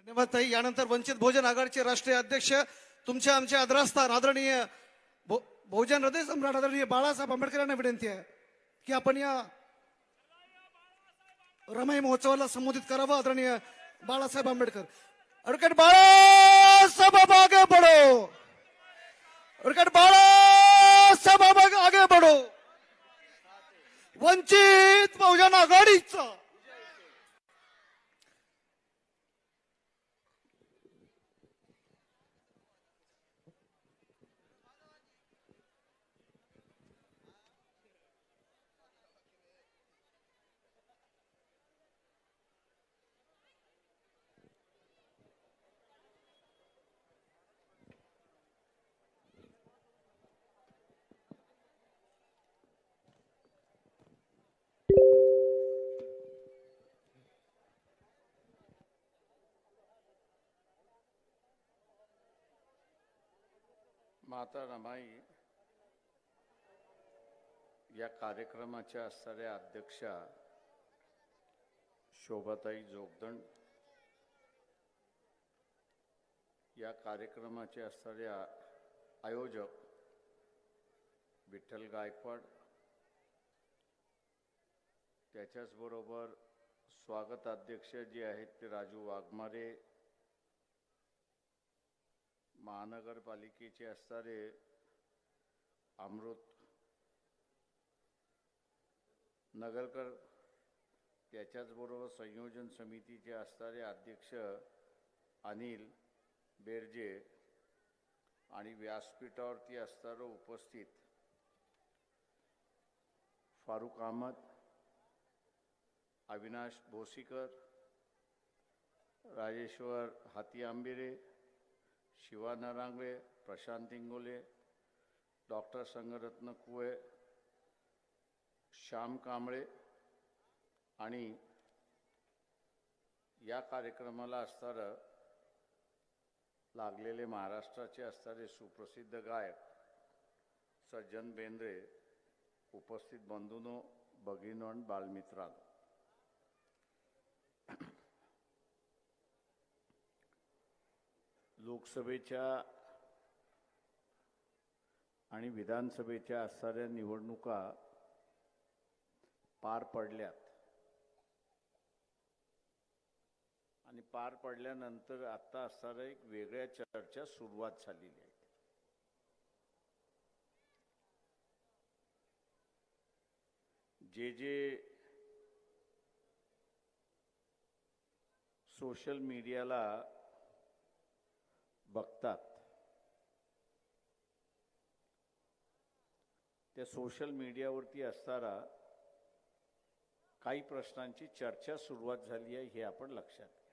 धन्यवाद ताई. यानंतर वंचित बहुजन आघाडीचे राष्ट्रीय अध्यक्ष तुमचे आमचे आदरास्थान आदरणीय बहुजन हृदय सम्राट आदरणीय बाळासाहेब आंबेडकर यांना विनंती आहे की आपण या रमाई महोत्सवाला संबोधित करावं. आदरणीय बाळासाहेब आंबेडकर. ॲडव्होकेट बाळासाहेब आगे बढ़ो. ॲडव्होकेट बाळासाहेब आगे बढ़ो. वंचित बहुजन आघाडीचा माता रमाई या कार्यक्रमाच्या असणाऱ्या अध्यक्षा शोभाताई जोगदंड, या कार्यक्रमाचे असणाऱ्या आयोजक विठ्ठल गायकवाड, त्याच्याचबरोबर स्वागत अध्यक्ष जे आहेत ते राजू वाघमारे, महानगरपालिकेचे असणारे अमृत नगरकर, त्याच्याचबरोबर संयोजन समितीचे असणारे अध्यक्ष अनिल बेरजे आणि व्यासपीठावरती असणारे उपस्थित फारुक अहमद, अविनाश भोसीकर, राजेश्वर हाती आंबिरे, शिवा नरांगळे, प्रशांत इंगोले, डॉक्टर संगरत्न कुळे, श्याम कांबळे आणि या कार्यक्रमाला असणारे लागलेले महाराष्ट्राचे असणारे सुप्रसिद्ध गायक सज्जन बेंद्रे, उपस्थित बंधूंनो, भगिनींनो आणि बालमित्रांनो, लोकसभेच्या आणि विधानसभेच्या असणाऱ्या निवडणुका पार पडल्यात आणि पार पडल्यानंतर आता असणाऱ्या एक वेगळ्या चर्चा सुरुवात झालेली आहे. जे सोशल मीडियाला बघतात त्या सोशल मीडियावरती असणारा काही प्रश्नांची चर्चा सुरुवात झाली आहे हे आपण लक्षात घ्या.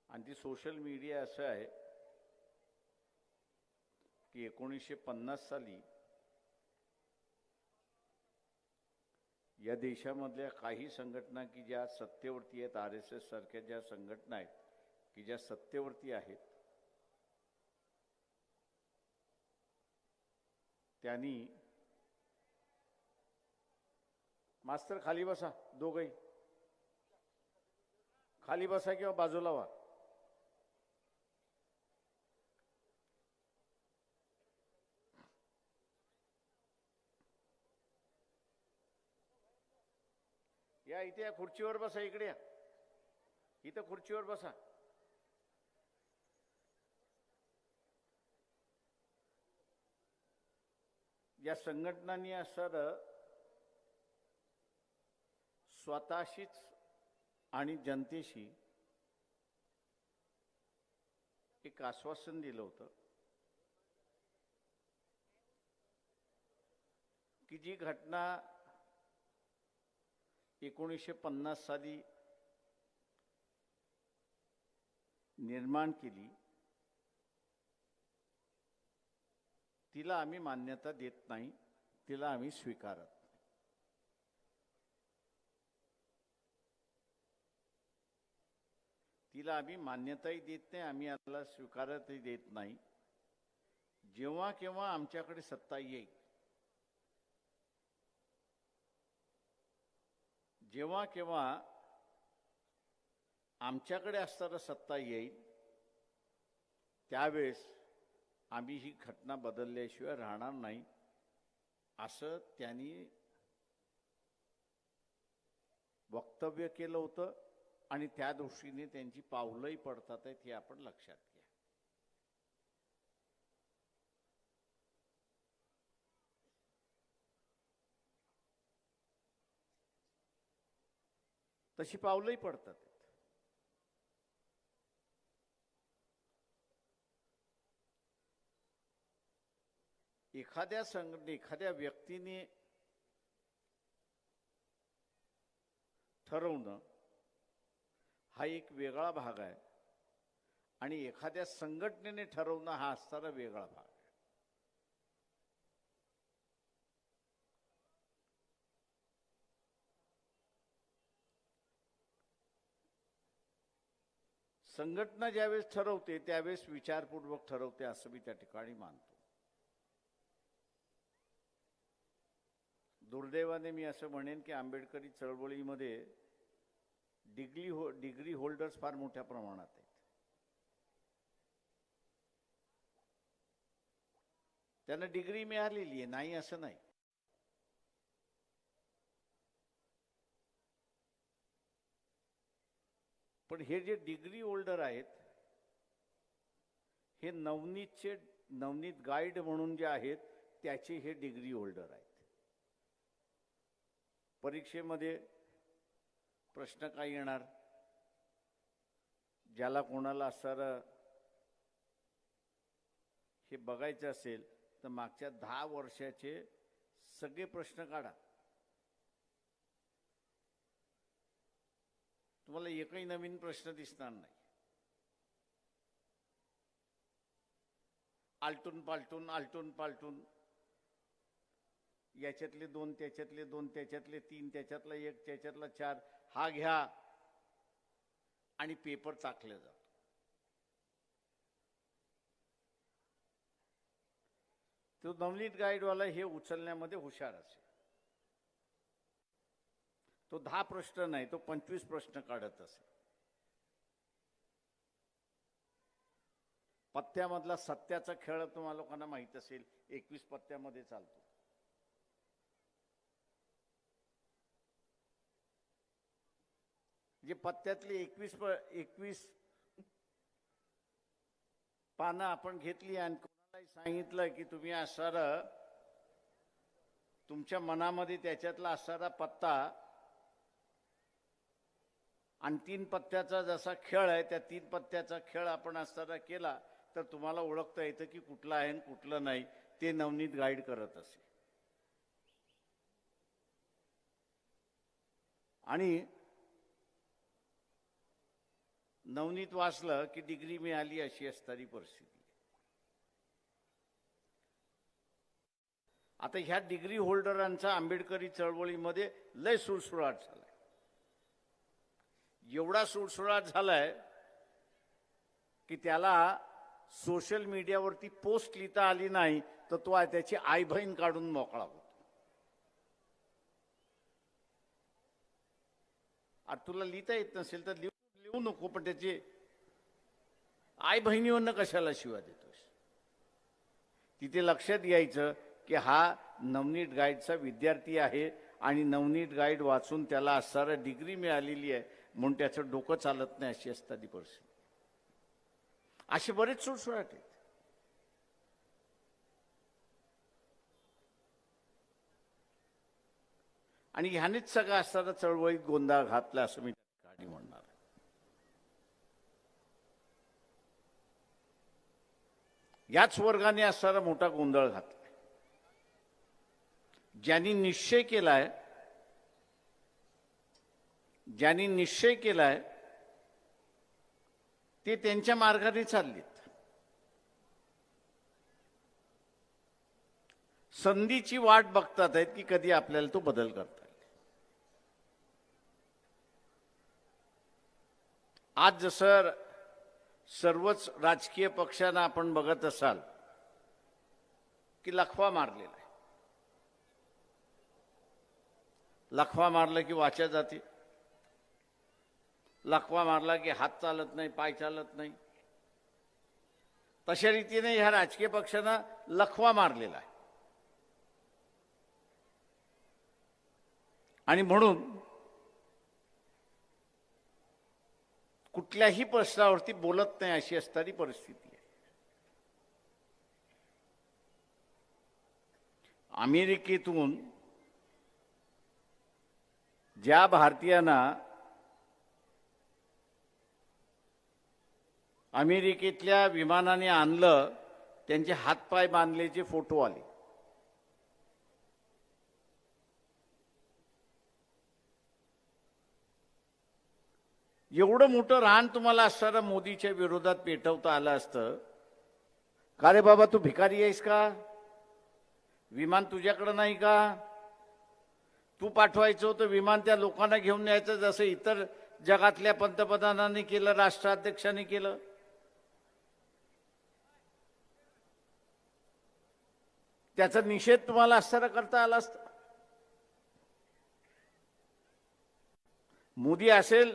आणि ती सोशल मीडिया असं आहे की 1950 साली या देशामधल्या काही संघटना की ज्या सत्तेवरती आहेत, RSS सारख्या ज्या संघटना आहेत की ज्या सत्तेवरती आहेत, त्यांनी मास्तर खाली बसा, दोघही खाली बसा किंवा बाजूला व्हा. या इथे या खुर्चीवर बसा, इकडे या, इथं खुर्चीवर बसा. या संघटनांनी असणारं स्वतःशीच आणि जनतेशी एक आश्वासन दिलं होतं की जी घटना 1950 साली निर्माण केली तिला आम्ही मान्यता देत नाही, तिला आम्ही स्वीकारत नाही. तिला आम्ही मान्यताही देत नाही, आम्ही याला स्वीकारतही देत नाही. जेव्हा केव्हा आमच्याकडे सत्ता येईल जेव्हा केव्हा आमच्याकडे असताना सत्ता येईल त्यावेळेस आम्ही ही घटना बदलल्याशिवाय राहणार नाही असं त्यांनी वक्तव्य केलं होतं आणि त्या दृष्टीने त्यांची पावलंही पडतात आहेत हे आपण लक्षात घ्या. तशी पावलंही पडतात. एखाद्या व्यक्तीने ठरवणं हा एक वेगळा भाग आहे आणि एखाद्या संघटनेने ठरवणं हा असणारा वेगळा भाग आहे. संघटना ज्यावेळेस ठरवते त्यावेळेस विचारपूर्वक ठरवते असं मी त्या ठिकाणी मानतो. दुर्दैवाने मी असं म्हणेन की आंबेडकरी चळवळीमध्ये डिग्री होल्डर्स फार मोठ्या प्रमाणात आहेत. त्यांना डिग्री मिळालेली आहे, नाही असं नाही. पण हे जे डिग्री होल्डर आहेत हे नवनीत गाईड म्हणून जे आहेत त्याचे हे डिग्री होल्डर आहेत. परीक्षेमध्ये प्रश्न काय येणार, ज्याला कोणाला असं हे बघायचं असेल तर मागच्या 10 वर्षाचे सगळे प्रश्न काढा. तुम्हाला एकही नवीन प्रश्न दिसणार नाही. आलटून पालटून याच्यातले 2 त्याच्यातले 2 त्याच्यातले 3 त्याच्यातला 1 त्याच्यातला 4 हा घ्या आणि पेपर चाकले जातो. तो नवनीत गाईडवाला हे उचलण्यामध्ये हुशार असेल. तो 10 प्रश्न नाही, तो 25 प्रश्न काढत असेल. पत्त्यामधला सत्याचा खेळ तुम्हाला लोकांना माहित असेल, 21 पत्त्यामध्ये चालतो. जे पत्त्यातली 21 पानं आपण घेतली आणि कोणालाही सांगितलं की तुम्ही असणारा तुमच्या मनामध्ये त्याच्यातला असणारा पत्ता आणि 3 पत्त्याचा जसा खेळ आहे त्या 3 पत्त्याचा खेळ आपण असताना केला तर तुम्हाला ओळखता येतं की कुठलं आहे आणि कुठलं नाही. ते नवनीत गाईड करत असे. आणि नवनीत वाचलं की डिग्री मिळाली अशी असणारी परिस्थिती. आता ह्या डिग्री होल्डरांचा आंबेडकरी चळवळीमध्ये लय सुळसुळाट झालाय. एवढा सुळसुळाट झालाय की त्याला सोशल मीडियावरती पोस्ट लिहिता आली नाही तर तो त्याची आई बहीण काढून मोकळा होतो. अरे तुला लिहिता येत नसेल तर लिहू नको, पण त्याची आई बहिणीवरनं कशाला शिवा देतोस. तिथे लक्षात घ्यायचं की हा नवनीत गाईडचा विद्यार्थी आहे आणि नवनीत गाईड वाचून त्याला असणारा डिग्री मिळालेली आहे म्हणून त्याचं डोकं चालत नाही अशी असणारी परिस्थिती. असे बरेच सुळसुळाट आहेत. आणि ह्यानेच सगळं असताना चळवळीत गोंधळ घातला असं मी त्या म्हणणार. याच वर्गाने असणारा मोठा गोंधळ घातला. ज्यांनी निश्चय केलाय ते त्यांच्या मार्गाने चाललेत. संधीची वाट बघतात आहेत की कधी आपल्याला तो बदल करता येईल. आज जसं सर्वच राजकीय पक्षांना आपण बघत असाल की लखवा मारलेला आहे. लखवा मारलं की वाचा जाते, लखवा मारला की हात चालत नाही, पाय चालत नाही. तशा रीतीने ह्या राजकीय पक्षांना लखवा मारलेला आहे. आणि म्हणून कुठल्याही प्रश्नावरती बोलत नाही अशी असणारी परिस्थिती आहे. अमेरिकेतून ज्या भारतीयांना अमेरिकेतल्या विमानाने आणलं त्यांचे हातपाय बांधल्याचे फोटो आले. एवढं मोठं रान तुम्हाला असताना मोदीच्या विरोधात पेटवता आलं असतं. का रे बाबा, तू भिकारी आहेस का? विमान तुझ्याकडं नाही का? तू पाठवायचं होतं विमान, त्या लोकांना घेऊन यायचं जसं इतर जगातल्या पंतप्रधानांनी केलं, राष्ट्राध्यक्षांनी केलं. त्याचा निषेध तुम्हाला असताना करता आला असता. मोदी असेल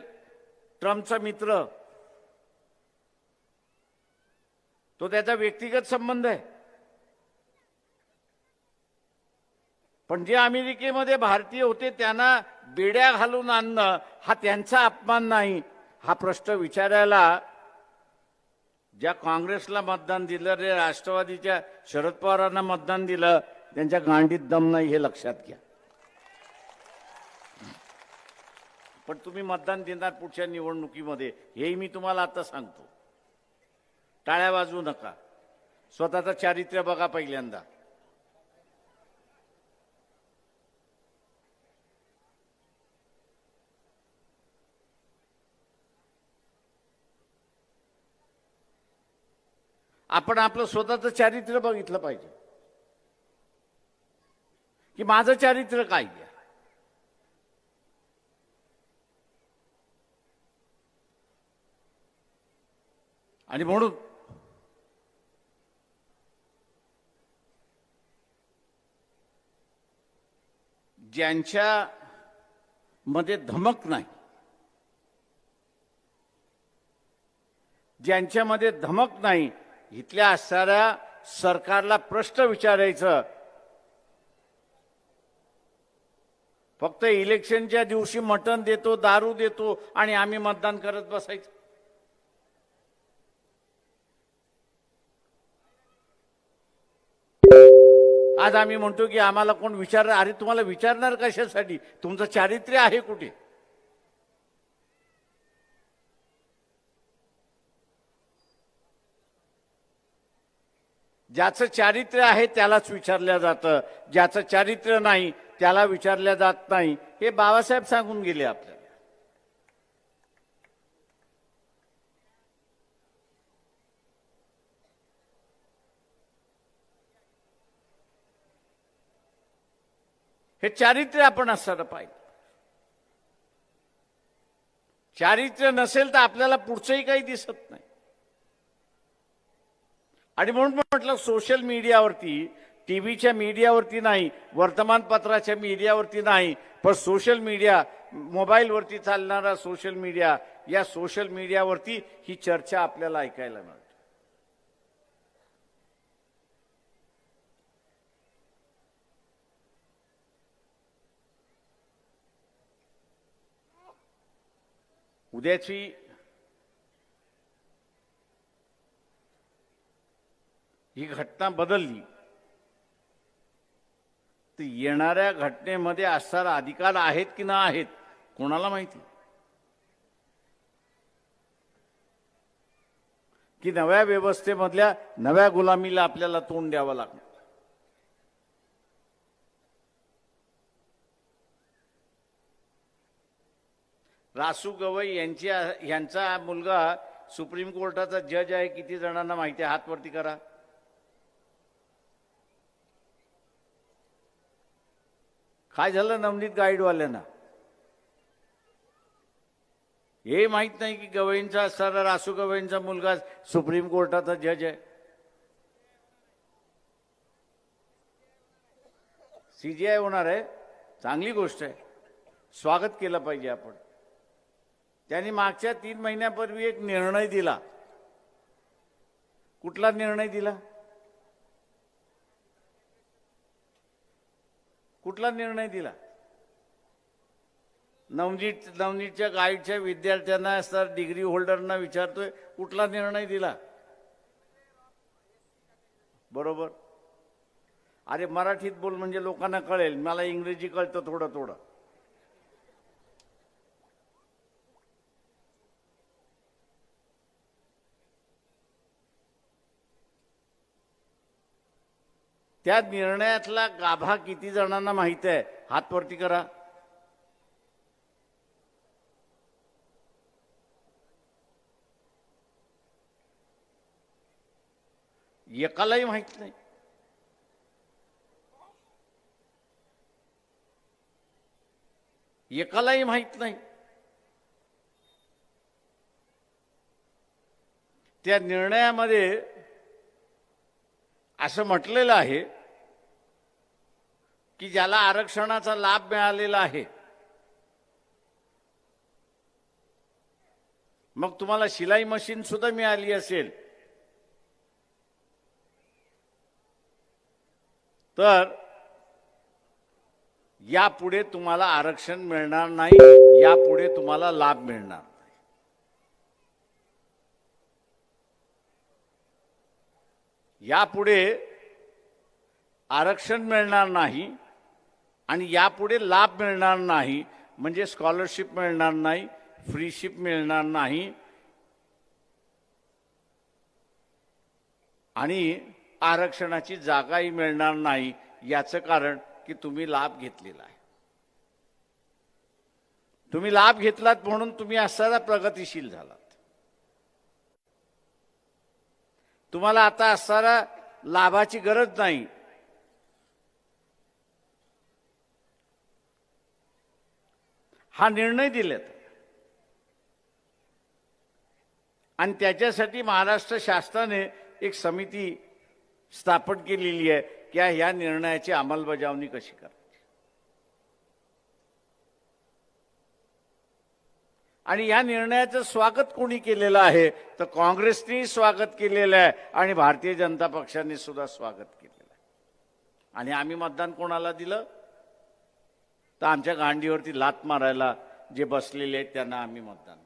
ट्रम्पचा मित्र, तो त्याचा व्यक्तिगत संबंध आहे. पण जे अमेरिकेमध्ये भारतीय होते त्यांना बेड्या घालून आणणं हा त्यांचा अपमान नाही. हा प्रश्न विचारायला ज्या काँग्रेसला मतदान दिलं रे, राष्ट्रवादीच्या शरद पवारांना मतदान दिलं, त्यांच्या गांडीत दम नाही हे लक्षात घ्या. पण तुम्ही मतदान देणार पुढच्या निवडणुकीमध्ये, हेही मी तुम्हाला आता सांगतो. टाळ्या वाजवू नका, स्वतःचं चारित्र्य बघा पहिल्यांदा. आपण आपलं स्वतःचं चारित्र्य बघितलं पाहिजे की माझं चारित्र्य काय आहे. आणि म्हणून ज्यांच्या मध्ये धमक नाही, ज्यांच्यामध्ये धमक नाही, इथल्या असणाऱ्या सरकारला प्रश्न विचारायचं. फक्त इलेक्शनच्या दिवशी मटण देतो, दारू देतो आणि आम्ही मतदान करत बसायचं. आज आम्ही म्हणतो की आम्हाला कोण विचार, अरे तुम्हाला विचारणार कशासाठी? तुमचं चारित्र्य आहे कुठे? ज्याचं चारित्र्य आहे त्यालाच विचारलं जातं, ज्याचं चारित्र्य नाही त्याला विचारलं जात नाही. हे बाबासाहेब सांगून गेले आपल्याला. हे चारित्र्य आपण असलं पाहिजे. चारित्र्य नसेल तर आपल्याला पुढचंही काही दिसत नाही. आणि म्हणून म्हटलं सोशल मीडियावरती, टीव्हीच्या मीडियावरती नाही, वर्तमानपत्राच्या मीडियावरती नाही, पण सोशल मीडिया, मोबाईलवरती चालणारा सोशल मीडिया, या सोशल मीडियावरती ही चर्चा आपल्याला ऐकायला मिळते. उद्याची ही घटना बदलली तर येणाऱ्या घटनेमध्ये असणारा अधिकार आहेत की नाही आहेत कोणाला माहिती. की नव्या व्यवस्थेमधल्या नव्या गुलामीला आपल्याला तोंड द्यावं लागणार. रासू गवई यांचा मुलगा सुप्रीम कोर्टाचा जज आहे. किती जणांना माहिती आहे? हात वरती करा. काय झालं नवनीत गाईडवाल्यांना? हे माहित नाही की गवईंचा असणारा रासू गवईंचा मुलगा सुप्रीम कोर्टाचा जज आहे. सीजीआय होणार आहे, चांगली गोष्ट आहे. स्वागत केलं पाहिजे आपण. त्यांनी मागच्या 3 महिन्यापूर्वी एक निर्णय दिला. कुठला निर्णय दिला? कुठला निर्णय दिला? नवनीतच्या गाईडच्या विद्यार्थ्यांना सर डिग्री होल्डरना विचारतोय, कुठला निर्णय दिला? बरोबर. अरे मराठीत बोल म्हणजे लोकांना कळेल. मला इंग्रजी कळतं थोडं थोडं. त्या निर्णयातला गाभा किती जणांना माहित आहे? हात वरती करा. एकालाही माहित नाही. एकालाही माहित नाही. त्या निर्णयामध्ये असं म्हटलेलं आहे की ज्याला आरक्षणाचा लाभ मिळालेला आहे, मग तुम्हाला शिलाई मशीन सुद्धा मिळाली असेल, तर यापुढे तुम्हाला आरक्षण मिळणार नाही, यापुढे तुम्हाला लाभ मिळणार नाही. यापुढे आरक्षण मिळणार नाही आणि यापुढे लाभ मिळणार नाही. म्हणजे स्कॉलरशिप मिळणार नाही, फ्रीशिप मिळणार नाही आणि आरक्षणाची जागाही मिळणार नाही. याचं कारण की तुम्ही लाभ घेतलेला आहे. तुम्ही लाभ घेतलात म्हणून तुम्ही असताना प्रगतिशील झालात. तुम्हाला आता असताना लाभाची गरज नाही. हा निर्णय दिलेत आणि त्याच्यासाठी महाराष्ट्र शासनाने एक समिती स्थापन केलेली आहे की ह्या निर्णयाची अंमलबजावणी कशी करायची. आणि या निर्णयाचं स्वागत कोणी केलेलं आहे? तर काँग्रेसने स्वागत केलेलं आहे आणि भारतीय जनता पक्षाने सुद्धा स्वागत केलेलं आहे. आणि आम्ही मतदान कोणाला दिलं? तर आमच्या गांडीवरती लात मारायला जे बसलेले आहेत त्यांना आम्ही मतदान दिलं.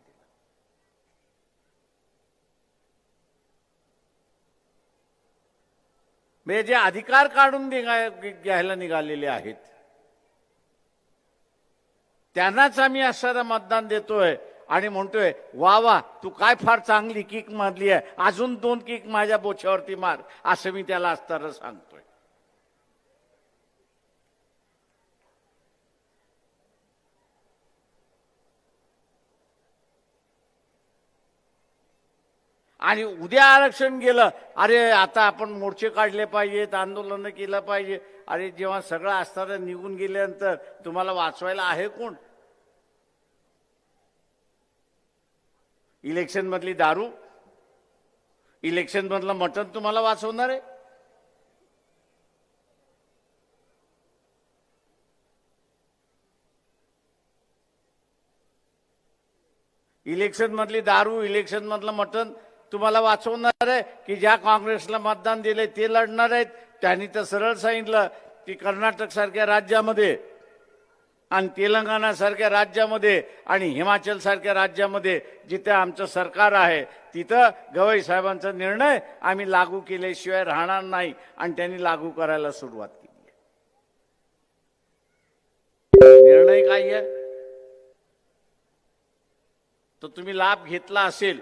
म्हणजे जे अधिकार काढून घ्यायला निघालेले आहेत त्यांनाच आम्ही असं मतदान देतोय आणि म्हणतोय वा वा तू काय फार चांगली किक मारली आहे, अजून 2 किक माझ्या बोछ्यावरती मार, असं मी त्याला असताना सांगतोय. आणि उद्या आरक्षण गेलं, अरे आता आपण मोर्चे काढले पाहिजेत, आंदोलन केलं पाहिजे. अरे जेव्हा सगळं असताना निघून गेल्यानंतर तुम्हाला वाचवायला आहे कोण? इलेक्शन मधली दारू, इलेक्शन मधलं मटण तुम्हाला वाचवणार आहे? इलेक्शन मधली दारू, इलेक्शन मधलं मटण तुम्हाला वाचवणार आहे की ज्या काँग्रेसला मतदान दिले ते लढणार आहेत? त्यांनी तर सरळ सांगितलं की कर्नाटक सारख्या राज्यामध्ये आणि तेलंगणा सारख्या राज्यामध्ये आणि हिमाचल सारख्या राज्यामध्ये जिथे आमचं सरकार आहे तिथं गवई साहेबांचा निर्णय आम्ही लागू केल्याशिवाय राहणार नाही आणि त्यांनी लागू करायला सुरुवात केली. निर्णय काय आहे? तर तुम्ही लाभ घेतला असेल,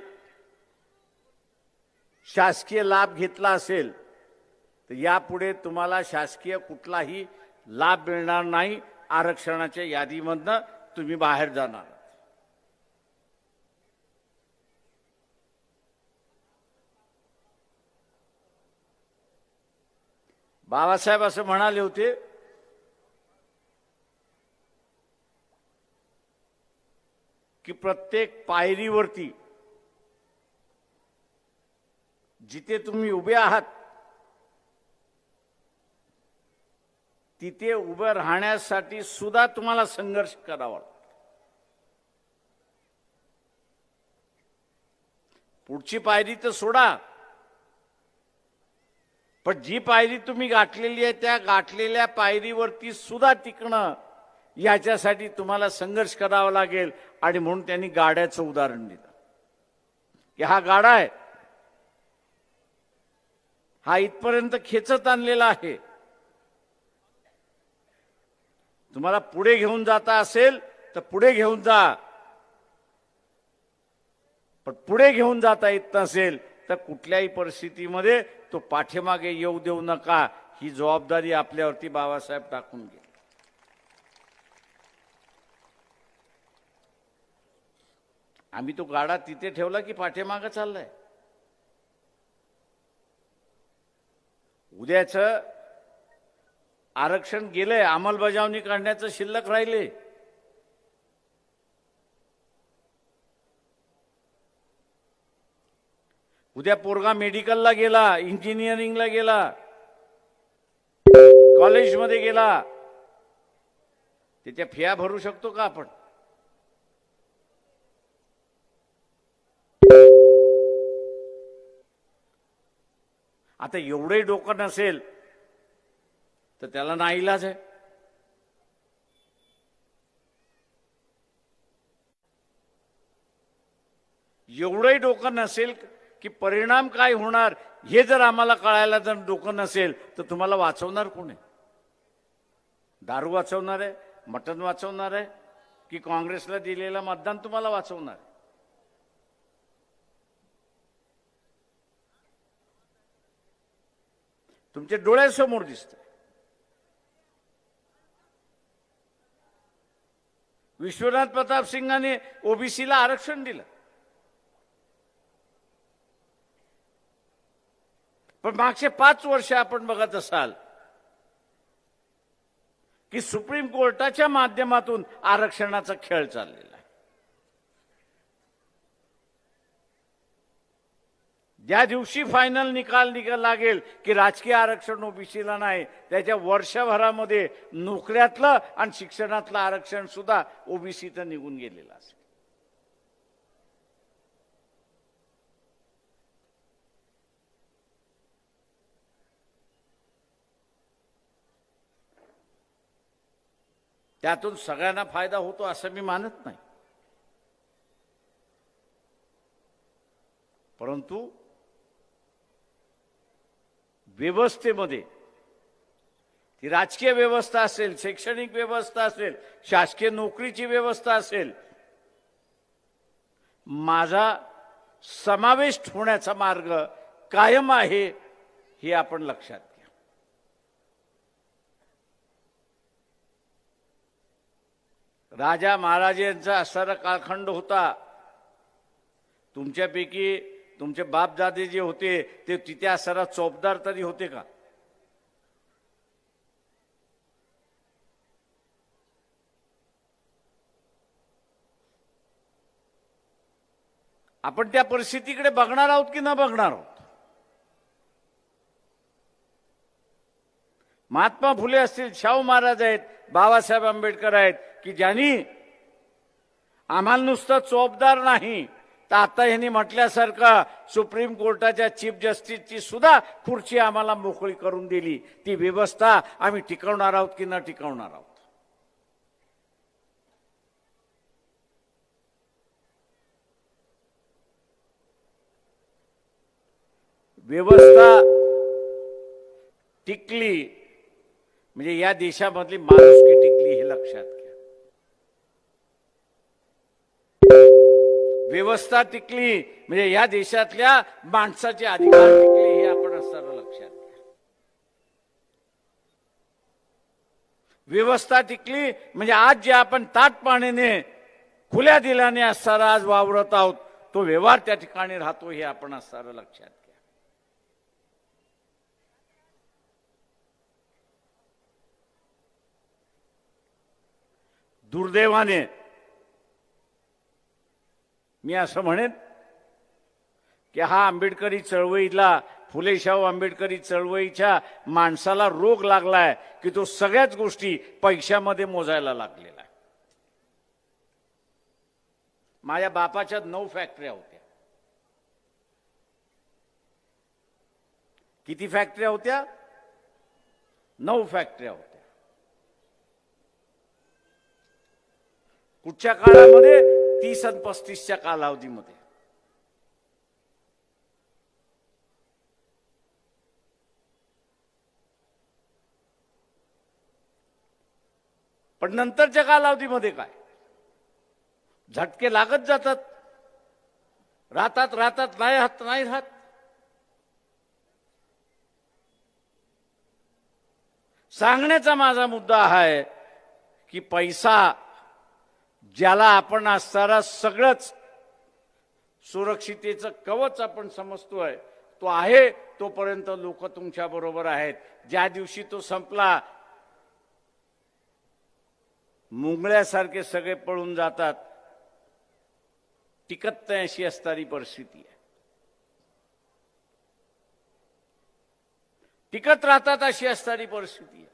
शासकीय लाभ घेतला असेल, तर यापुढे तुम्हाला शासकीय कुठलाही लाभ मिळणार नाही. आरक्षणाच्या यादीमधनं तुम्ही बाहेर जाणार. बाबासाहेब असं म्हणाले होते की प्रत्येक पायरीवरती जिथे तुम्ही उभे आहात तिथे उभं राहण्यासाठी सुद्धा तुम्हाला संघर्ष करावा लागतो. पुढची पायरी तर सोडा, पण जी पायरी तुम्ही गाठलेली आहे त्या गाठलेल्या पायरीवरती सुद्धा टिकणं, याच्यासाठी तुम्हाला संघर्ष करावा लागेल. आणि म्हणून त्यांनी गाड्याचं उदाहरण दिलं की हा गाडा आहे, हा इथपर्यंत खेचत आणलेला आहे. तुम्हाला पुढे घेऊन जाता असेल तर पुढे घेऊन जा, पण पुढे घेऊन जाता येत नसेल तर कुठल्याही परिस्थितीमध्ये तो पाठीमागे येऊ देऊ नका. ही जबाबदारी आपल्यावरती बाबासाहेब टाकून गेले. आम्ही तो गाडा तिथे ठेवला की पाठीमागे चाललाय. उद्याचं आरक्षण गेलंय, अंमलबजावणी करण्याचं शिल्लक राहिले. उद्या पोरगा मेडिकलला गेला, इंजिनिअरिंगला गेला, कॉलेजमध्ये गेला, त्याच्या फिया भरू शकतो का आपण? आता एवढे डोकं नसेल तर त्याला नाईलाज आहे. एवढंही डोकं नसेल की परिणाम काय होणार हे जर आम्हाला कळायला जर डोकं नसेल तर तुम्हाला वाचवणार कोण आहे? दारू वाचवणार आहे, मटण वाचवणार आहे, की काँग्रेसला दिलेलं मतदान तुम्हाला वाचवणार आहे? तुमच्या डोळ्यासमोर दिसतंय. विश्वनाथ प्रताप सिंगाने ओबीसीला आरक्षण दिलं, पण मागचे 5 वर्ष आपण बघत असाल की सुप्रीम कोर्टाच्या माध्यमातून आरक्षणाचा खेळ चाललेला आहे. ज्या दिवशी फायनल निकाल लागेल की राजकीय आरक्षण ओबीसीला नाही, त्याच्या वर्षभरामध्ये नोकऱ्यातलं आणि शिक्षणातलं आरक्षण सुद्धा ओबीसीचं निघून गेलेलं असेल. त्यातून सगळ्यांना फायदा होतो असं मी मानत नाही, परंतु व्यवस्थेमध्ये, ती राजकीय व्यवस्था असेल, शैक्षणिक व्यवस्था असेल, शासकीय नोकरीची व्यवस्था असेल, माझा समावेश होण्याचा मार्ग कायम आहे हे आपण लक्षात घ्या. राजा महाराजांचा असणारा कालखंड होता. तुमच्यापैकी तुमचे बापदादे जे होते ते तिथे असणारा चौबदार तरी होते का? आपण त्या परिस्थितीकडे बघणार आहोत की न बघणार आहोत? महात्मा फुले असतील, शाहू महाराज आहेत, बाबासाहेब आंबेडकर आहेत की ज्यांनी आम्हाला नुसतं चोपदार नाही तर आता यांनी म्हटल्यासारखं सुप्रीम कोर्टाच्या चीफ जस्टिसची सुद्धा खुर्ची आम्हाला मोकळी करून दिली. ती व्यवस्था आम्ही टिकवणार आहोत की न टिकवणार आहोत? व्यवस्था टिकली म्हणजे या देशामधली माणुसकी टिकली हे लक्षात घ्या. व्यवस्था टिकली म्हणजे या देशातल्या माणसाचे अधिकार टिकले हे आपण असताना लक्षात घ्या. व्यवस्था टिकली म्हणजे आज जे आपण ताटपाण्याने खुल्या दिलाने असताना आज वावरत आहोत तो व्यवहार त्या ठिकाणी राहतो हे आपण असताना लक्षात घ्या. दुर्दैवाने मी असं म्हणेन की हा आंबेडकरी चळवळीला फुले शाहू आंबेडकरी चळवळीच्या माणसाला रोग लागलाय की तो सगळ्याच गोष्टी पैशामध्ये मोजायला लागलेला आहे. माझ्या बापाच्या 9 फॅक्टऱ्या होत्या. किती फॅक्टऱ्या होत्या? 9 फॅक्टऱ्या होत्या. कुठच्या काळामध्ये? 30 आणि 35च्या कालावधीमध्ये. पण नंतरच्या कालावधीमध्ये काय? झटके लागत जातात, राहतात नाही राहत. सांगण्याचा माझा मुद्दा आहे की पैसा ज्याला आपण असणारा सगळंच सुरक्षितेचं कवच आपण समजतोय तो आहे तोपर्यंत लोक तुमच्या बरोबर आहेत. ज्या दिवशी तो संपला मुंगळ्यासारखे सगळे पळून जातात. टिकत नाही अशी असणारी परिस्थिती आहे. टिकत राहतात अशी असणारी परिस्थिती आहे.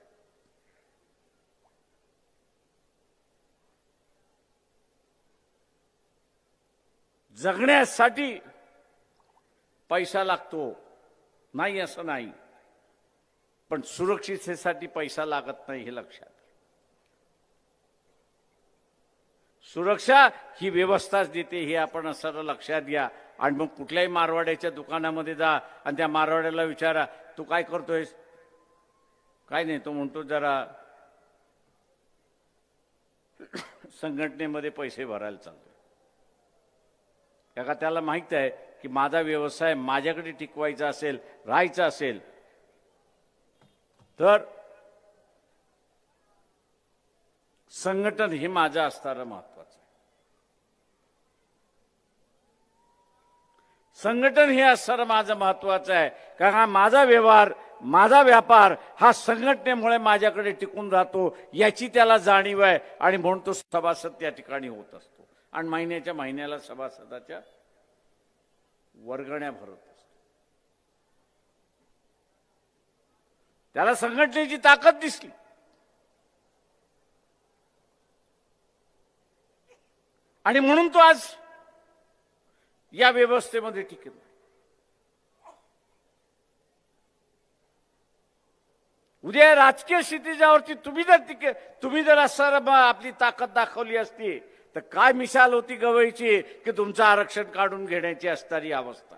जगण्यासाठी पैसा लागतो नाही असं नाही, पण सुरक्षिततेसाठी पैसा लागत नाही हे लक्षात. सुरक्षा ही व्यवस्थाच देते हे आपण असं लक्षात घ्या. आणि मग कुठल्याही मारवाड्याच्या दुकानामध्ये जा आणि त्या मारवाड्याला विचारा तू काय करतोयस? काय नाही, तो म्हणतो जरा संघटनेमध्ये पैसे भरायला चालतोय. का त्याला माहित आहे की माझा व्यवसाय माझ्याकडे टिकवायचा असेल, राहायचा असेल तर संघटन हे माझं असणारं महत्वाचं आहे. संघटन हे असणारं माझं महत्वाचं आहे. कारण माझा व्यवहार, माझा व्यापार हा संघटनेमुळे माझ्याकडे टिकून राहतो याची त्याला जाणीव आहे. आणि म्हणून तो सभासद त्या ठिकाणी होत असतो आणि महिन्याच्या महिन्याला सभासदाच्या वर्गण्या भरत असतो. त्याला संघटनेची ताकद दिसली. आणि म्हणून तो आज या व्यवस्थेमध्ये टिकला. उद्या राजकीय स्थितीच्यावरती तुम्ही जर असं आपली ताकद दाखवली असती तर काय मिसाल होती गवईची की तुमचं आरक्षण काढून घेण्याची असणारी अवस्था.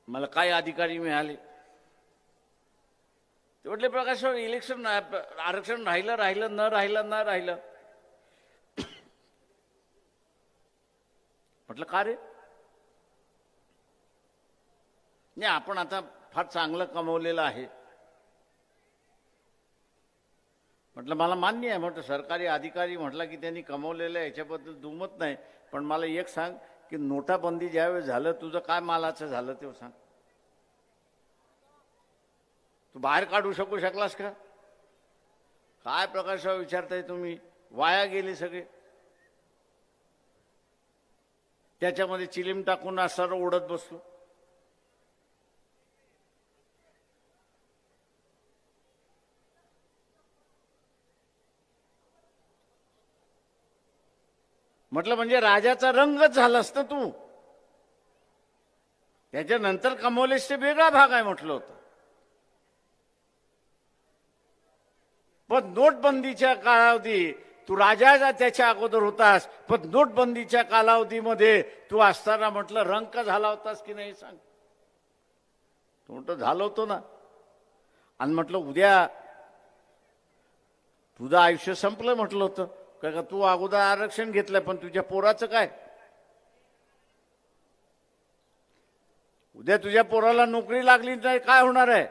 मला काय अधिकारी मिळाले ते म्हटले प्रकाश इलेक्शन आरक्षण राहिलं न राहिलं. म्हटलं का रे? नाही, आपण आता फार चांगलं कमवलेलं आहे. म्हटलं मला मान्य आहे. म्हटलं सरकारी अधिकारी म्हटलं की त्यांनी कमवलेलं आहे याच्याबद्दल दुमत नाही, पण मला एक सांग की नोटाबंदी ज्यावेळेस झालं तुझं काय मालाचं झालं ते सांग. तू बाहेर काढू शकलास का? काय प्रकाशावर विचारताय तुम्ही? वाया गेले सगळे. त्याच्यामध्ये चिलीम टाकून असं ओढत बसलो. म्हटलं म्हणजे राजाचा रंगच झालास ना तू. त्याच्यानंतर कमवलेस ते वेगळा भाग आहे म्हटलं होतं. पण नोटबंदीच्या कालावधी तू राजा त्याच्या अगोदर होतास, पण नोटबंदीच्या कालावधीमध्ये तू असताना म्हटलं रंक झाला होतास की नाही सांग. तू म्हटलं झालं होतं ना. आणि म्हटलं उद्या तुझं आयुष्य संपलं म्हटलं होतं. का तू अगोदर आरक्षण घेतलंय, पण तुझ्या पोराचं काय? उद्या तुझ्या पोराला नोकरी लागली नाही काय होणार आहे?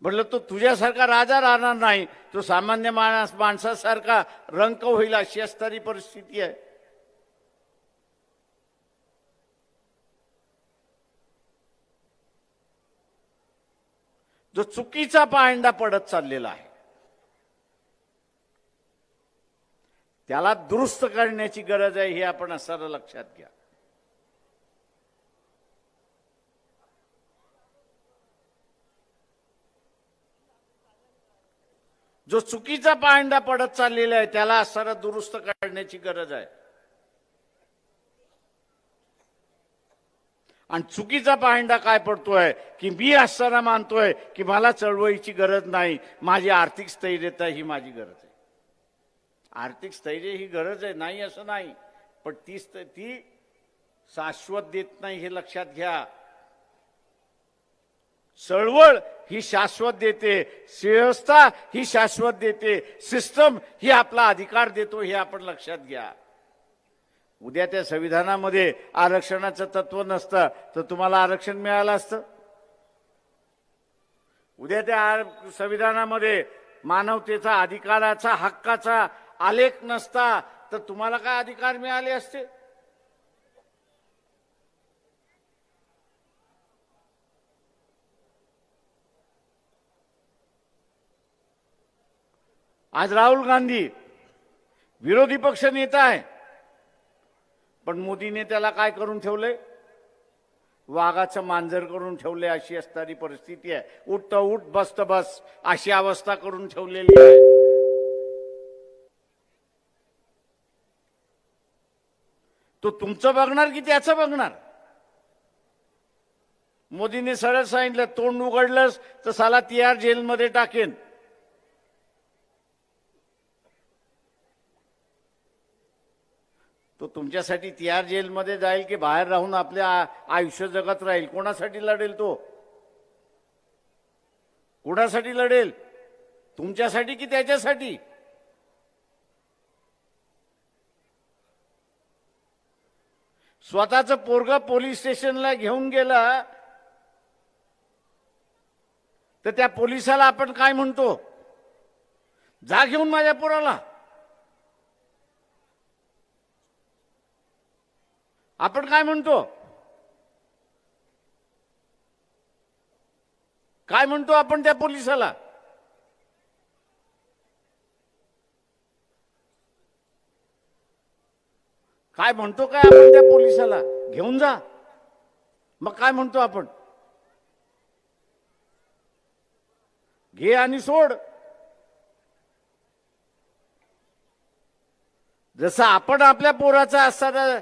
म्हटलं तो तुझ्यासारखा राजा राहणार नाही, तो सामान्य माणसासारखा रंक होईल अशी असणारी परिस्थिती आहे. जो चुकीचा पायंडा पडत चाललेला आहे. त्याला दुरुस्त करण्याची गरज आहे हे आपण असं लक्षात घ्या. जो चुकीचा पायंडा पडत चाललेला आहे त्याला असं दुरुस्त करण्याची गरज आहे. आणि चुकीचा पायंडा काय पडतोय की मी असताना मानतोय की मला चळवळीची गरज नाही, माझी आर्थिक स्थैर्यता ही माझी गरज आहे. आर्थिक स्थैर्य ही गरज आहे, नाही असं नाही, पण ती शाश्वत देत नाही हे लक्षात घ्या. चळवळ ही शाश्वत देते, व्यवस्था ही शाश्वत देते, सिस्टम ही आपला अधिकार देतो हे आपण लक्षात घ्या. उद्या त्या संविधानामध्ये आरक्षणाचं तत्व नसतं तर तुम्हाला आरक्षण मिळालं असतं. उद्या त्या संविधानामध्ये मानवतेचा अधिकाराचा हक्काचा आलेख नसता तर तुम्हाला काय अधिकार मिळाले असते. आज राहुल गांधी विरोधी पक्ष नेता आहे, पण मोदीने त्याला काय करून ठेवलंय, वाघाचं मांजर करून ठेवले. अशी असणारी परिस्थिती आहे. उठ उठ बसत बस अशी अवस्था करून ठेवलेली आहे. तो तुमचं बघणार की त्याचं बघणार. मोदीने सरळ सांगितलं, तोंड उघडलंस तर साला तिहार जेलमध्ये टाकेन. तो तुमच्यासाठी तिहार जेलमध्ये जाईल की बाहेर राहून आपल्या आयुष्य जगत राहील? कोणासाठी लढेल तो? कोणासाठी लढेल? तुमच्यासाठी की त्याच्यासाठी? स्वतःचं पोरगा पोलीस स्टेशनला घेऊन गेला तर त्या पोलिसाला आपण काय म्हणतो? जा घेऊन माझ्या पोराला. आपण काय म्हणतो? काय म्हणतो आपण त्या पोलिसाला? काय म्हणतो काय आपण त्या पोलिसाला? घेऊन जा. मग काय म्हणतो आपण? घे आणि सोड. जसं आपण आपल्या पोराचा असताना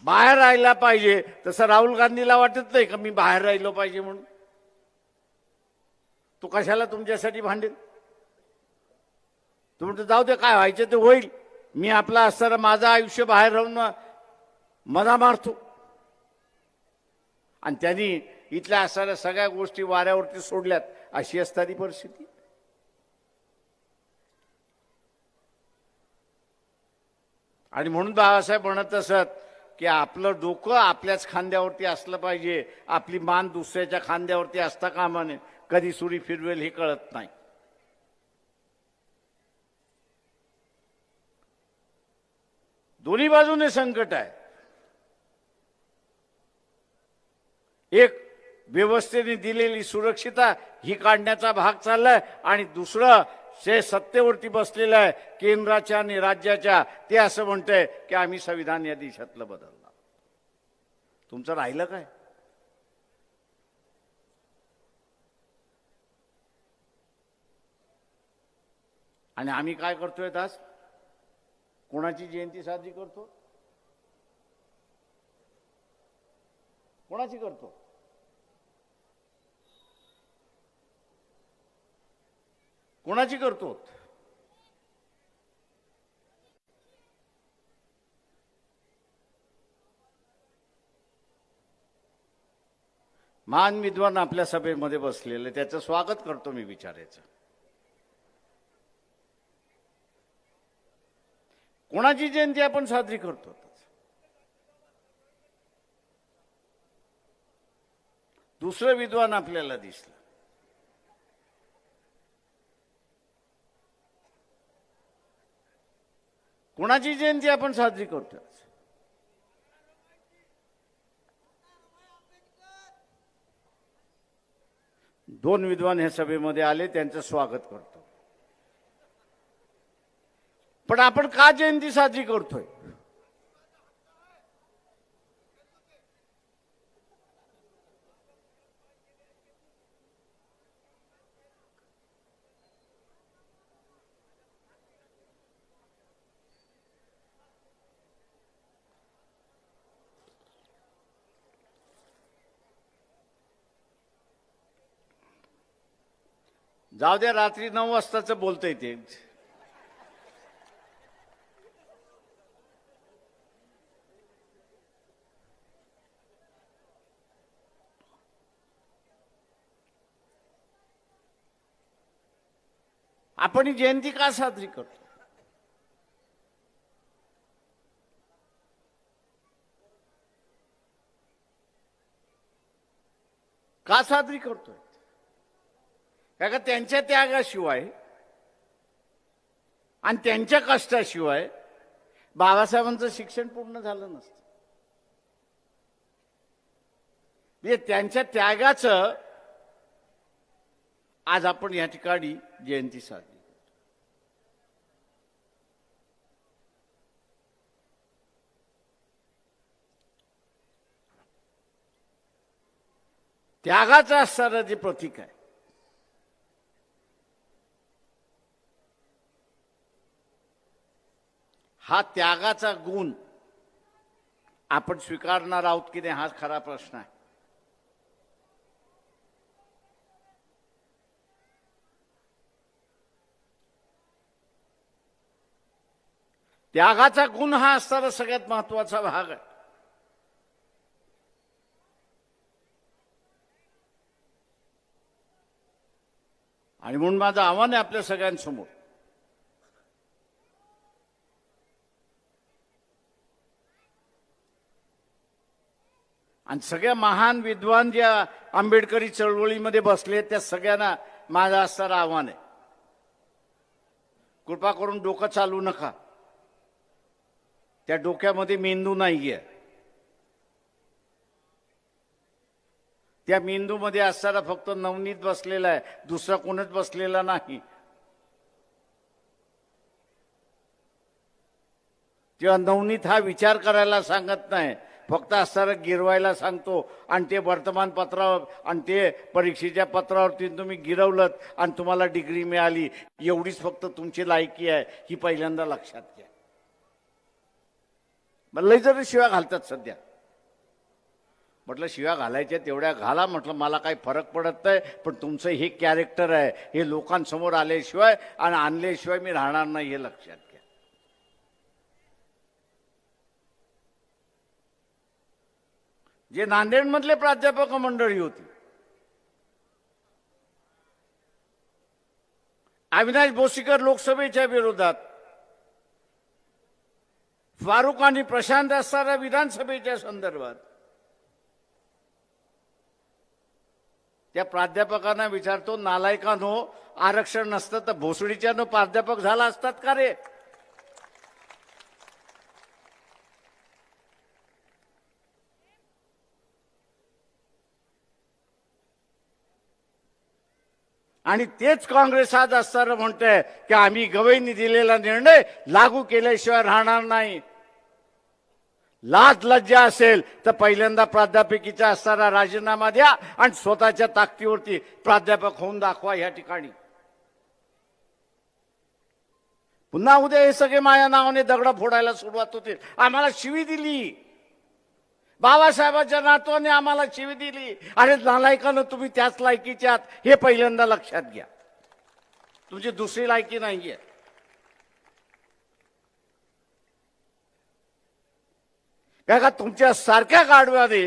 बाहेर राहायला पाहिजे तसं राहुल गांधीला वाटत नाही का मी बाहेर राहिलो पाहिजे म्हणून? तो कशाला तुमच्यासाठी भांडेल? तो म्हणतो जाऊ दे, काय व्हायचं ते होईल, मी आपला असताना माझं आयुष्य बाहेर राहून मजा मारतो. आणि त्यांनी इथल्या असणाऱ्या सगळ्या गोष्टी वाऱ्यावरती सोडल्यात. अशी असणारी परिस्थिती. आणि म्हणून बाबासाहेब म्हणत असत की आपलं डोकं आपल्याच खांद्यावरती असलं पाहिजे, आपली मान दुसऱ्याच्या खांद्यावरती असता कामा नये. कधी सुरी फिरवेल हे कळत नाही. दोन्ही बाजूने संकट आहे. एक व्यवस्थेने दिलेली सुरक्षितता ही काढण्याचा भाग चाललाय आणि दुसरं जे सत्तेवरती बसलेलं आहे केंद्राच्या आणि राज्याच्या, ते असं म्हणतंय की आम्ही संविधान या देशातलं बदलणार. तुमचं राहिलं काय? आणि आम्ही काय करतोय? आज कोणाची जयंती साजरी करतो? कोणाची करतो? कोणाची करतो? महान विद्वान आपल्या सभेमध्ये बसलेले, त्याचं स्वागत करतो मी विचारायचं. कोणाची जयंती आपण साजरी करतो? दुसरं विद्वान आपल्याला दिसलं. कोणाची जयंती आपण साजरी करतो? दोन विद्वान ह्या सभेमध्ये आले, त्यांचं स्वागत करतो. पण आपण का जयंती साजरी करतोय? जाऊ द्या, रात्री 9 वाजताच बोलतोय ते. आपण ही जयंती का साजरी करतो? का साजरी करतोय? कारण त्यांच्या त्यागाशिवाय आणि त्यांच्या कष्टाशिवाय बाबासाहेबांचं शिक्षण पूर्ण झालं नसतं. म्हणजे त्यांच्या त्यागाचं आज आपण या ठिकाणी जयंती साजरी करतो. त्यागाचं असणारं जे प्रतीक आहे, हा त्यागाचा गुण आपण स्वीकारणार आहोत की नाही, हा खरा प्रश्न आहे. त्यागाचा गुण हा असणारा सगळ्यात महत्वाचा भाग आहे. आणि म्हणून माझं आव्हान आहे आपल्या सगळ्यांसमोर, आणि सगळ्या महान विद्वान ज्या आंबेडकरी चळवळीमध्ये बसले त्या सगळ्यांना माझं असणारं आव्हान आहे, कृपा करून डोकं चालू नका. त्या डोक्यामध्ये मेंदू नाहीये. त्या मेंदूमध्ये असणारा फक्त नवनीत बसलेला आहे, दुसरा कोणच बसलेला नाही. तेव्हा नवनीत हा विचार करायला सांगत नाही, फक्त असणारं गिरवायला सांगतो. आणि ते वर्तमानपत्रावर आणि ते परीक्षेच्या पत्रावरती तुम्ही गिरवलं आणि तुम्हाला डिग्री मिळाली, एवढीच फक्त तुमची लायकी आहे, ही पहिल्यांदा लक्षात घ्या. लय जरी शिव्या घालतात सध्या. म्हटलं शिव्या घालायच्या तेवढ्या घाला, म्हटलं मला काही फरक पडत नाही, पण तुमचं हे कॅरेक्टर आहे, हे लोकांसमोर आल्याशिवाय आणि आणल्याशिवाय मी राहणार नाही, हे लक्षात घ्या. जे नांदेडमधले प्राध्यापक मंडळी होती, अविनाश बोसीकर लोकसभेच्या विरोधात, फारुक आणि प्रशांत असणाऱ्या विधानसभेच्या संदर्भात, त्या प्राध्यापकांना विचारतो, नालायकांनो, आरक्षण नसतं तर भोसडीच्यानं प्राध्यापक झाला असतात का रे? आणि तेच काँग्रेस आज असताना म्हणतंय की आम्ही गवईंनी दिलेला निर्णय लागू केल्याशिवाय राहणार नाही. लाज लज्जा असेल तर पहिल्यांदा प्राध्यापकीचा असणारा राजीनामा द्या आणि स्वतःच्या ताकदीवरती प्राध्यापक होऊन दाखवा. या ठिकाणी पुन्हा उद्या हे सगळे माझ्या नावाने दगड फोडायला सुरुवात होतील. आम्हाला शिवी दिली, बाबासाहेबांच्या नातवाने आम्हाला शिवी दिली. अरे नालायकानं, तुम्ही त्याच लायकीचे आहात, हे पहिल्यांदा लक्षात घ्या. तुमची दुसरी लायकी नाहीये. काय का तुमच्या सारख्या गाढवाने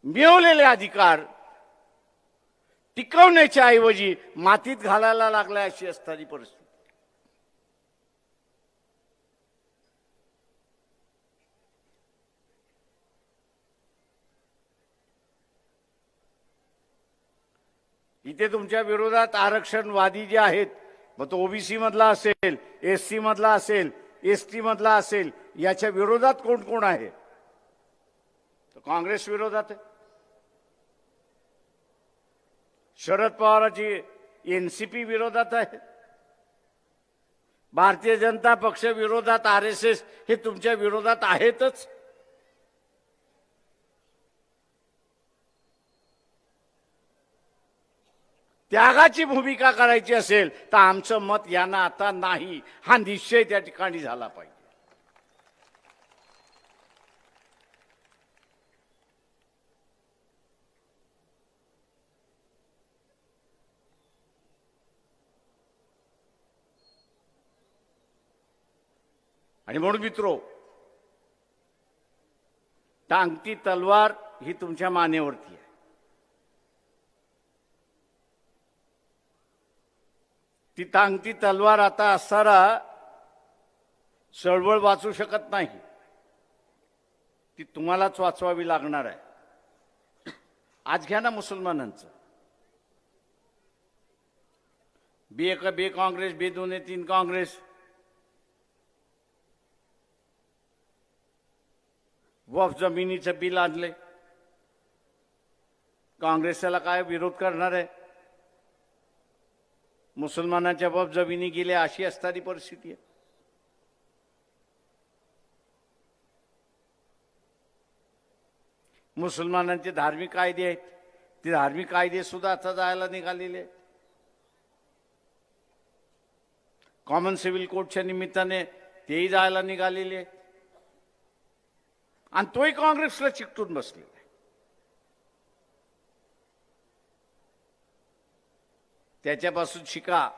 मिळवलेले अधिकार टिकवण्याच्या ऐवजी मातीत घालायला लागल्या, अशी असणारी परिस्थिती. इथे तुमच्या विरोधात आरक्षणवादी जे आहेत, मग तो ओबीसी मधला असेल, एससी मधला असेल, एसटी मधला असेल, याच्या विरोधात कोण कोण आहे? तो काँग्रेस विरोधात आहे. शरद पवारांची एनसीपी विरोधात आहे, भारतीय जनता पक्ष विरोधात, आरएसएस हे तुमच्या विरोधात आहेतच. त्यागाची भूमिका करायची असेल तर आमचं मत यांना आता नाही, हा निश्चय त्या ठिकाणी झाला पाहिजे. आणि म्हणून मित्रो, टांगती तलवार ही तुमच्या मानेवरती आहे. ती टांगती तलवार आता असताना चळवळ वाचू शकत नाही, ती तुम्हालाच वाचवावी लागणार आहे. आज घ्या ना मुसलमानांचं, बे काँग्रेस, बे 2-3 काँग्रेस, वक्फ जमिनीचं बिल आणले. काँग्रेस त्याला काय विरोध करणार आहे? मुसलमानांच्या वक्फ जमिनी गेल्या अशी असणारी परिस्थिती आहे. मुसलमानांचे धार्मिक कायदे आहेत, ते धार्मिक कायदे सुद्धा आता जायला निघालेले आहेत. कॉमन सिव्हिल कोडच्या निमित्ताने तेही जायला निघालेले आहेत. आणि तोही काँग्रेसला चिकटून बसलेला आहे. त्याच्यापासून शिका.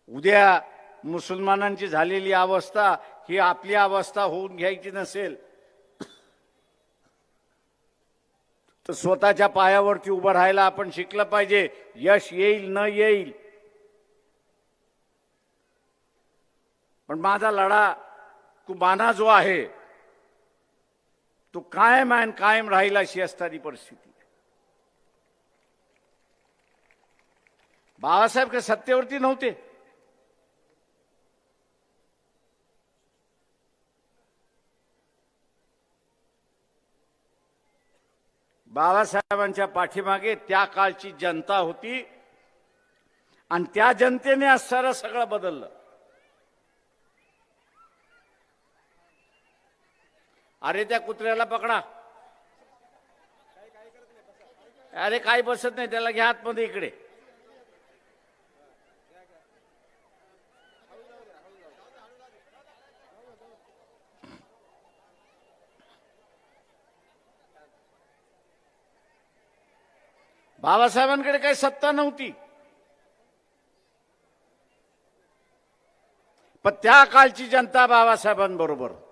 उद्या मुसलमानांची झालेली अवस्था ही आपली अवस्था होऊन घ्यायची नसेल तर स्वतःच्या पायावरती उभं राहायला आपण शिकलं पाहिजे. यश येईल न येईल, पण माझा लढा कुमाना जो आहे तो कायम आहे, कायम राहील अशी असणारी परिस्थिती. बाळासाहेब काही सत्तेवरती नव्हते, बाळासाहेबांच्या पाठीमागे त्या काळची जनता होती आणि त्या जनतेने आज सगळं बदललं. अरे त्या कुत्र्याला पकडा, अरे काही बसत नाही त्याला, घ्या आतमध्ये इकडे. बाबासाहेबांकडे काही सत्ता नव्हती, पण त्या काळची जनता बाबासाहेबांबरोबर होती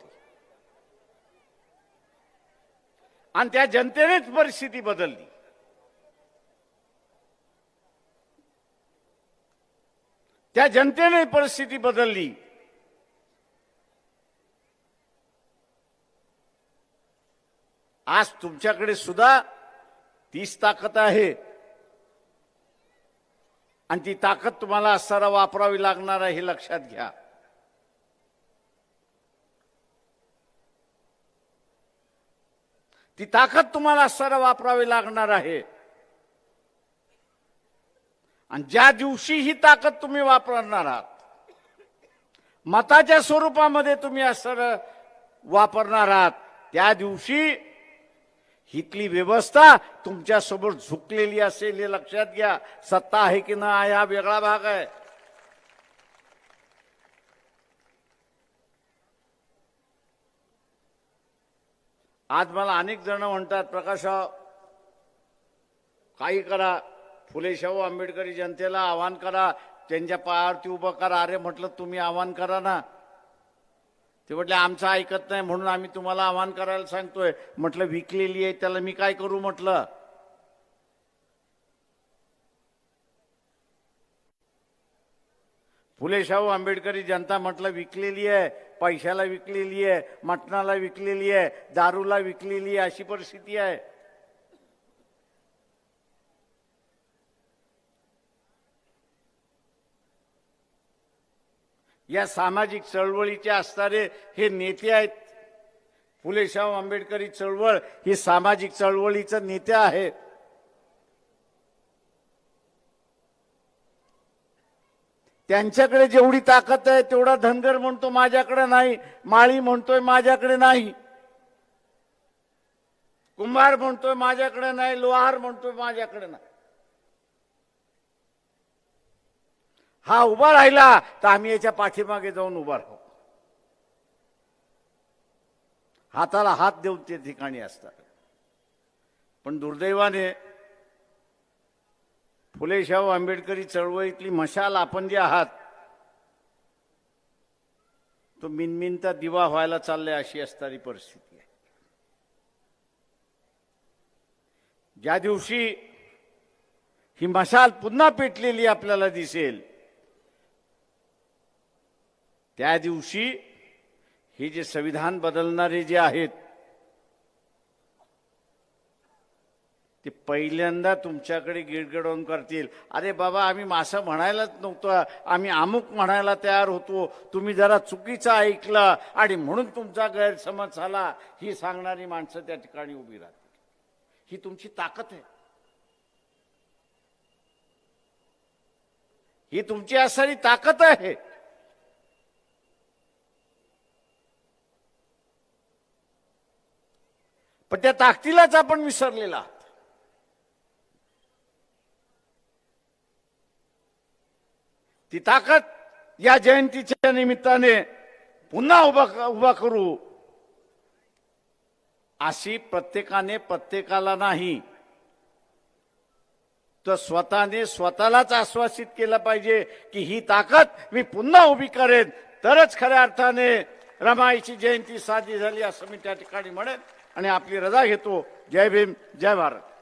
आणि त्या जनतेनेच परिस्थिती बदलली. त्या जनतेने परिस्थिती बदलली. आज तुमच्याकडे सुद्धा तीच ताकद आहे आणि ती ताकद तुम्हाला असताना वापरावी लागणार आहे, हे लक्षात घ्या. ती ताकद तुम्हाला असताना वापरावी लागणार आहे. आणि ज्या दिवशी ही ताकद तुम्ही वापरणार आहात, मताच्या स्वरूपामध्ये तुम्ही असताना वापरणार आहात, त्या दिवशी हितली व्यवस्था तुमच्यासमोर झुकलेली असेल, हे लक्षात घ्या. सत्ता आहे की नाही हा वेगळा भाग आहे. आज मला अनेक जण म्हणतात, प्रकाशराव काही करा, फुले शाहू आंबेडकरी जनतेला आवाहन करा, त्यांच्या पायावरती उभं करा. अरे म्हटलं तुम्ही आवाहन करा ना. ते म्हटले आमचं ऐकत नाही म्हणून आम्ही तुम्हाला आवाहन करायला सांगतोय. म्हटलं विकलेली आहे त्याला मी काय करू म्हटलं. फुले शाहू आंबेडकरी जनता म्हटलं विकलेली आहे, पैशाला विकलेली आहे, मटणाला विकलेली आहे, दारूला विकलेली आहे, अशी परिस्थिती आहे. या सामाजिक चळवळीचे असणारे हे नेते आहेत. फुले शाहू आंबेडकरी चळवळ ही सामाजिक चळवळीचे नेते आहेत. त्यांच्याकडे जेवढी ताकद आहे तेवढा धनगर म्हणतो माझ्याकडे नाही, माळी म्हणतोय माझ्याकडे नाही, कुंभार म्हणतोय माझ्याकडे नाही, लोहार म्हणतोय माझ्याकडे नाही. हा उभा राहिला तर आम्ही याच्या पाठीमागे जाऊन उभा राहू. हाताला हात देऊन ते ठिकाणी असतात. पण दुर्दैवाने फुले शाहू आंबेडकरी चळवळीतली मशाल आपण जे आहात तो मिनमिनता दिवा व्हायला चाललाय अशी असणारी परिस्थिती आहे. ज्या दिवशी ही मशाल पुन्हा पेटलेली आपल्याला दिसेल त्या दिवशी हे जे संविधान बदलणारे जे आहेत ते पहिल्यांदा तुमच्याकडे गिडगिडवून करतील, अरे बाबा आम्ही मासं म्हणायलाच नव्हतं, आम्ही अमुक म्हणायला तयार होतो, तुम्ही जरा चुकीचं ऐकलं आणि म्हणून तुमचा गैरसमज झाला, ही सांगणारी माणसं त्या ठिकाणी उभी राहतील. ही तुमची ताकद आहे, ही तुमची असणारी ताकद आहे. पण त्या ताकदीलाच आपण विसरलेला आहात. ती ताकद या जयंतीच्या निमित्ताने पुन्हा उभा करू अशी प्रत्येकाने प्रत्येकाला नाही तर स्वतःने स्वतःलाच आश्वासित केलं पाहिजे की ही ताकद मी पुन्हा उभी करेन, तरच खऱ्या अर्थाने रमाईची जयंती साजरी झाली असं मी त्या ठिकाणी म्हणेन आणि आपली रजा घेतो. जय भीम, जय भारत.